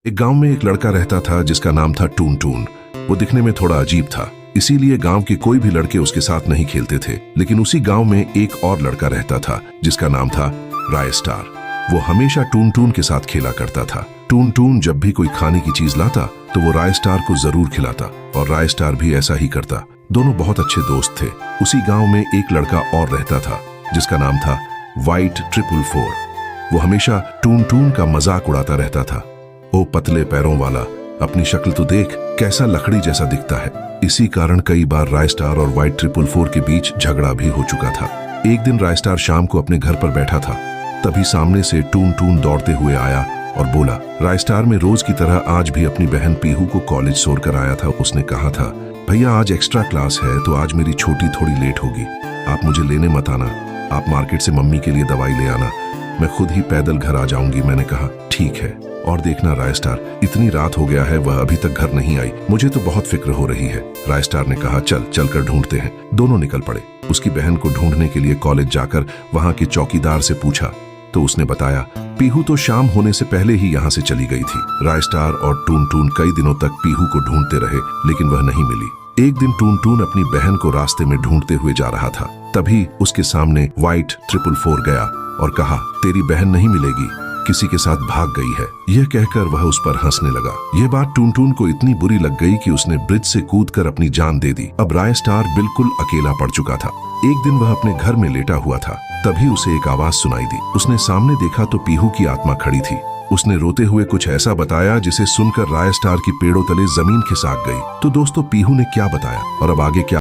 एक गांव में एक लड़का रहता था जिसका नाम था टून टून। वो दिखने में थोड़ा अजीब था, इसीलिए गांव के कोई भी लड़के उसके साथ नहीं खेलते थे। लेकिन उसी गांव में एक और लड़का रहता था जिसका नाम था राय स्टार। वो हमेशा टून टून के साथ खेला करता था। टून टून जब भी कोई खाने की चीज लाता तो वो राय स्टार को जरूर खिलाता और राय स्टार भी ऐसा ही करता। दोनों बहुत अच्छे दोस्त थे। उसी गांव में एक लड़का और रहता था जिसका नाम था व्हाइट 444। वो हमेशा टून टून का मजाक उड़ाता रहता था। ओ पतले पैरों वाला, अपनी शक्ल तो देख, कैसा लकड़ी जैसा दिखता है। इसी कारण कई बार राय स्टार और व्हाइट 444 के बीच झगड़ा भी हो चुका था। एक दिन राय स्टार शाम को अपने घर पर बैठा था, तभी सामने से टून टून दौड़ते हुए आया और बोला। राय स्टार में रोज की तरह आज भी अपनी बहन पीहू को कॉलेज छोड़कर आया था। उसने कहा था, भैया आज एक्स्ट्रा क्लास है तो आज मेरी छोटी थोड़ी लेट होगी, आप मुझे लेने मत आना। आप मार्केट से मम्मी के लिए दवाई ले आना, मैं खुद ही पैदल घर आ जाऊंगी। मैंने कहा ठीक है। और देखना राय स्टार, इतनी रात हो गया है वह अभी तक घर नहीं आई, मुझे तो बहुत फिक्र हो रही है। राय स्टार ने कहा चल कर ढूंढते हैं। दोनों निकल पड़े। उसकी बहन को ढूंढने के लिए कॉलेज जाकर वहां के चौकीदार से पूछा तो उसने बताया पीहू तो शाम होने से पहले ही यहाँ से चली गई थी। राय स्टार और टून टून कई दिनों तक पीहू को ढूंढते रहे लेकिन वह नहीं मिली। एक दिन टून टून अपनी बहन को रास्ते में ढूंढते हुए जा रहा था, तभी उसके सामने व्हाइट 444 गया और कहा, तेरी बहन नहीं मिलेगी, किसी के साथ भाग गई है। यह कहकर वह उस पर हंसने लगा। यह बात टून टून को इतनी बुरी लग गई कि उसने ब्रिज से कूदकर अपनी जान दे दी। अब राय स्टार बिल्कुल अकेला पड़ चुका था। एक दिन वह अपने घर में लेटा हुआ था, तभी उसे एक आवाज सुनाई दी। उसने सामने देखा तो पीहू की आत्मा खड़ी थी। उसने रोते हुए कुछ ऐसा बताया जिसे सुनकर राय स्टार की पेड़ों तले जमीन खिसक गई। तो दोस्तों, पीहू ने क्या बताया और अब आगे क्या